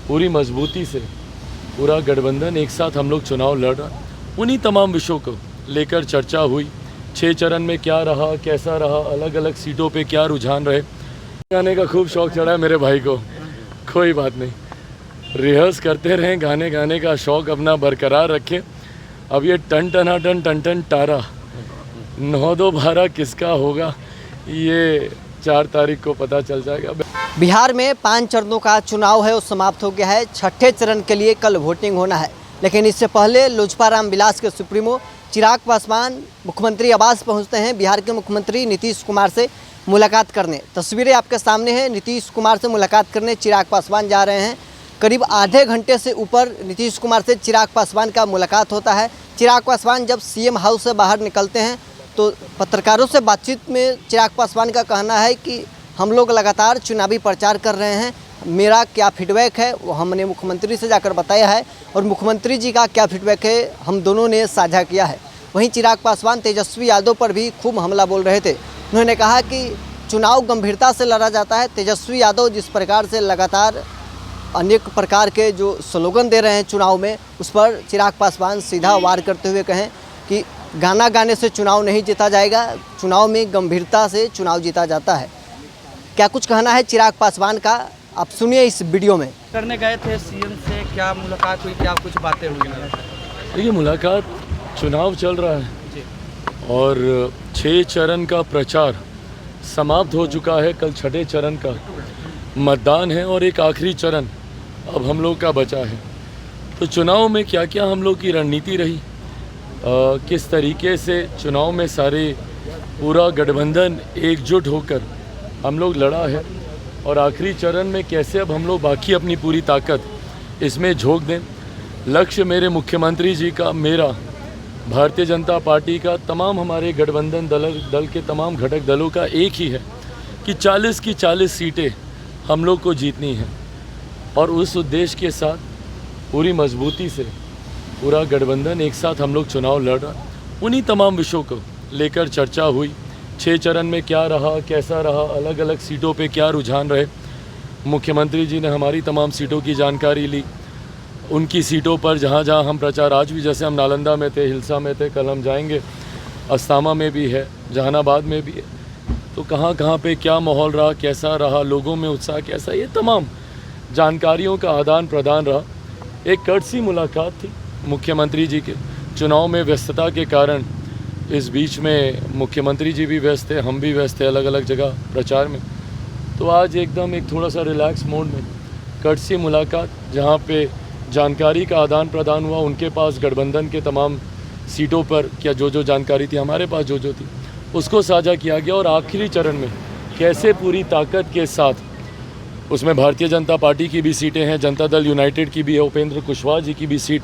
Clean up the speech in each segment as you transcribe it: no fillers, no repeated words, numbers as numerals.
पूरी मजबूती से पूरा गठबंधन एक साथ हम लोग चुनाव लड़ रहा। उन्हीं तमाम विषयों को लेकर चर्चा हुई। 6 चरण में क्या रहा, कैसा रहा, अलग अलग सीटों पे क्या रुझान रहे। गाने का खूब शौक चढ़ा है मेरे भाई को, कोई बात नहीं, रिहर्स करते रहें, गाने गाने का शौक़ अपना बरकरार रखें। अब ये टन टन तारा 9-2-12 किसका होगा ये 4 तारीख को पता चल जाएगा। बिहार में 5 चरणों का चुनाव है वो समाप्त हो गया है। 6ठे चरण के लिए कल वोटिंग होना है, लेकिन इससे पहले लोजपा रामविलास के सुप्रीमो चिराग पासवान मुख्यमंत्री आवास पहुंचते हैं बिहार के मुख्यमंत्री नीतीश कुमार से मुलाकात करने। तस्वीरें आपके सामने हैं। नीतीश कुमार से मुलाकात करने चिराग पासवान जा रहे हैं। करीब आधे घंटे से ऊपर नीतीश कुमार से चिराग पासवान का मुलाकात होता है। चिराग पासवान जब सीएम हाउस से बाहर निकलते हैं तो पत्रकारों से बातचीत में चिराग पासवान का कहना है कि हम लोग लगातार चुनावी प्रचार कर रहे हैं, मेरा क्या फीडबैक है वो हमने मुख्यमंत्री से जाकर बताया है और मुख्यमंत्री जी का क्या फीडबैक है हम दोनों ने साझा किया है। वहीं चिराग पासवान तेजस्वी यादव पर भी खूब हमला बोल रहे थे। उन्होंने कहा कि चुनाव गंभीरता से लड़ा जाता है। तेजस्वी यादव जिस प्रकार से लगातार अनेक प्रकार के जो स्लोगन दे रहे हैं चुनाव में, उस पर चिराग पासवान सीधा वार करते हुए कहें कि गाना गाने से चुनाव नहीं जीता जाएगा, चुनाव में गंभीरता से चुनाव जीता जाता है। क्या कुछ कहना है चिराग पासवान का, आप सुनिए इस वीडियो में। करने गए थे सीएम से, क्या मुलाकात हुई, क्या कुछ बातें हुई? देखिए, मुलाकात, चुनाव चल रहा है और 6 चरण का प्रचार समाप्त हो चुका है। कल 6ठे चरण का मतदान है और एक आखिरी चरण अब हम लोग का बचा है। तो चुनाव में क्या क्या हम लोग की रणनीति रही, किस तरीके से चुनाव में सारे पूरा गठबंधन एकजुट होकर हम लोग लड़ा है और आखिरी चरण में कैसे अब हम लोग बाकी अपनी पूरी ताकत इसमें झोंक दें। लक्ष्य मेरे मुख्यमंत्री जी का, मेरा, भारतीय जनता पार्टी का, तमाम हमारे गठबंधन दल के तमाम घटक दलों का एक ही है कि 40 की 40 सीटें हम लोग को जीतनी है और उस उद्देश्य के साथ पूरी मजबूती से पूरा गठबंधन एक साथ हम लोग चुनाव लड़ रहा। उन्हीं तमाम विषयों को लेकर चर्चा हुई। 6 चरण में क्या रहा, कैसा रहा, अलग अलग सीटों पे क्या रुझान रहे। मुख्यमंत्री जी ने हमारी तमाम सीटों की जानकारी ली। उनकी सीटों पर जहाँ जहाँ हम प्रचार, आज भी जैसे हम नालंदा में थे, हिलसा में थे, कल हम जाएंगे, अस्तामा में भी है, जहानाबाद में भी है, तो कहाँ कहाँ पे क्या माहौल रहा, कैसा रहा, लोगों में उत्साह कैसा, ये तमाम जानकारियों का आदान प्रदान रहा। एक कर्टसी मुलाकात थी मुख्यमंत्री जी के। चुनाव में व्यस्तता के कारण इस बीच में मुख्यमंत्री जी भी व्यस्त थे, हम भी व्यस्त थे अलग अलग जगह प्रचार में, तो आज एकदम एक थोड़ा सा रिलैक्स मोड में कर्टसी मुलाकात, जहाँ पे जानकारी का आदान प्रदान हुआ। उनके पास गठबंधन के तमाम सीटों पर क्या जो जानकारी थी, हमारे पास जो थी, उसको साझा किया गया। और आखिरी चरण में कैसे पूरी ताकत के साथ, उसमें भारतीय जनता पार्टी की भी सीटें हैं, जनता दल यूनाइटेड की भी है, उपेंद्र कुशवाहा जी की भी सीट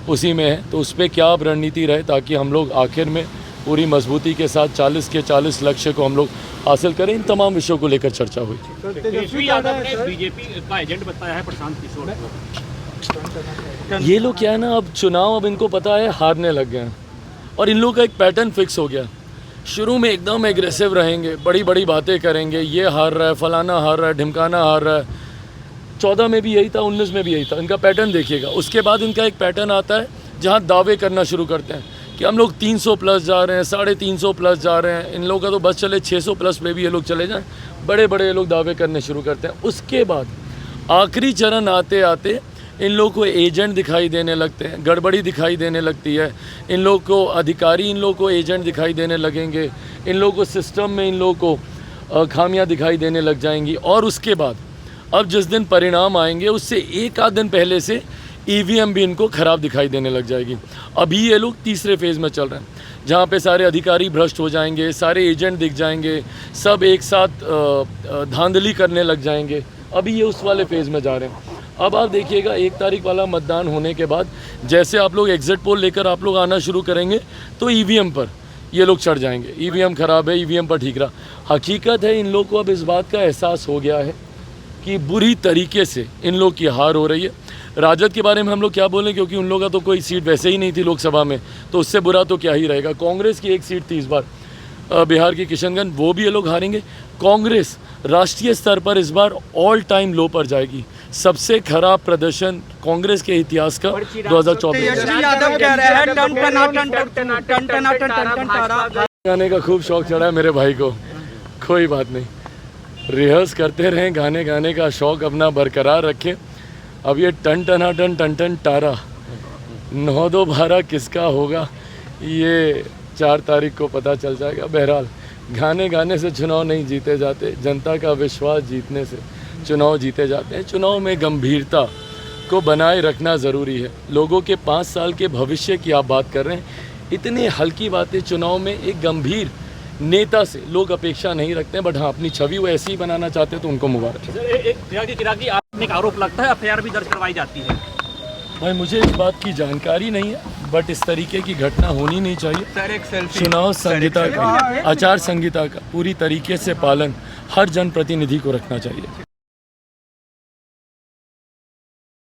उसी में है, तो उस पर क्या अब रणनीति रहे ताकि हम लोग आखिर में पूरी मजबूती के साथ 40 के 40 लक्ष्य को हम लोग हासिल करें। इन तमाम विषयों को लेकर चर्चा हुई। तेजस्वी यादव ने बीजेपी का एजेंट बताया है प्रशांत किशोर को। ये लोग क्या है ना, अब चुनाव, अब इनको पता है हारने लग गए हैं और इन लोगों का एक पैटर्न फिक्स हो गया। शुरू में एकदम एग्रेसिव रहेंगे, बड़ी बड़ी बातें करेंगे, ये हार रहा है, फलाना हार रहा है, ढिमकाना हार रहा है। 14 में भी यही था, 19 में भी यही था। इनका पैटर्न देखिएगा। उसके बाद इनका एक पैटर्न आता है जहाँ दावे करना शुरू करते हैं कि हम लोग 300 प्लस जा रहे हैं, 350 प्लस जा रहे हैं। इन लोगों का तो बस चले 600 प्लस पे भी ये लोग चले जाएँ, बड़े बड़े ये लोग दावे करने शुरू करते हैं। उसके बाद आखिरी चरण आते आते इन लोगों को एजेंट दिखाई देने लगते हैं, गड़बड़ी दिखाई देने लगती है। इन लोगों को अधिकारी, इन लोगों को एजेंट दिखाई देने लगेंगे। इन लोगों को सिस्टम में, इन लोगों को खामियां दिखाई देने लग जाएंगी। और उसके बाद अब जिस दिन परिणाम आएंगे उससे एक आध दिन पहले से ईवीएम भी इनको ख़राब दिखाई देने लग जाएगी। अभी ये लोग तीसरे फेज़ में चल रहे हैं जहाँ पे सारे अधिकारी भ्रष्ट हो जाएंगे, सारे एजेंट दिख जाएंगे, सब एक साथ धांधली करने लग जाएंगे। अभी ये उस वाले फेज़ में जा रहे हैं। अब आप देखिएगा 1 तारीख वाला मतदान होने के बाद जैसे आप लोग एग्जिट पोल लेकर आप लोग आना शुरू करेंगे तो ईवीएम पर ये लोग चढ़ जाएंगे, ईवीएम ख़राब है, ईवीएम पर ठीक रहा। हकीकत है इन लोग को अब इस बात का एहसास हो गया है कि बुरी तरीके से इन लोग की हार हो रही है। राजद के बारे में हम लोग क्या बोलें, क्योंकि उन लोगों का तो कोई सीट वैसे ही नहीं थी लोकसभा में, तो उससे बुरा तो क्या ही रहेगा। कांग्रेस की 1 सीट थी इस बार बिहार की किशनगंज, वो भी ये लोग हारेंगे। कांग्रेस राष्ट्रीय स्तर पर इस बार ऑल टाइम लो पर जाएगी। सबसे खराब प्रदर्शन कांग्रेस के इतिहास का 2024। तेजस्वी यादव कह रहे हैं टन गाने का खूब शौक चढ़ा है मेरे भाई को, कोई बात नहीं, रिहर्स करते रहें, गाने गाने का शौक अपना बरकरार रखें। अब ये टन टन टारा 9-2-12 किसका होगा ये 4 तारीख को पता चल जाएगा। बहरहाल गाने गाने से चुनाव नहीं जीते जाते, जनता का विश्वास जीतने से चुनाव जीते जाते हैं। चुनाव में गंभीरता को बनाए रखना ज़रूरी है। लोगों के 5 साल के भविष्य की आप बात कर रहे हैं, इतनी हल्की बातें चुनाव में एक गंभीर नेता से लोग अपेक्षा नहीं रखते हैं, बट हाँ अपनी छवि वो ऐसी ही बनाना चाहते हैं तो उनको मुबारक। चिराग जी आपने एक आरोप लगता है एफआईआर भी दर्ज करवाई जाती है। भाई मुझे इस बात की जानकारी नहीं है, बट इस तरीके की घटना होनी नहीं चाहिए। सर एक सेल्फी चुनाव संहिता का, आचार संहिता का पूरी तरीके से पालन हर जनप्रतिनिधि को रखना चाहिए।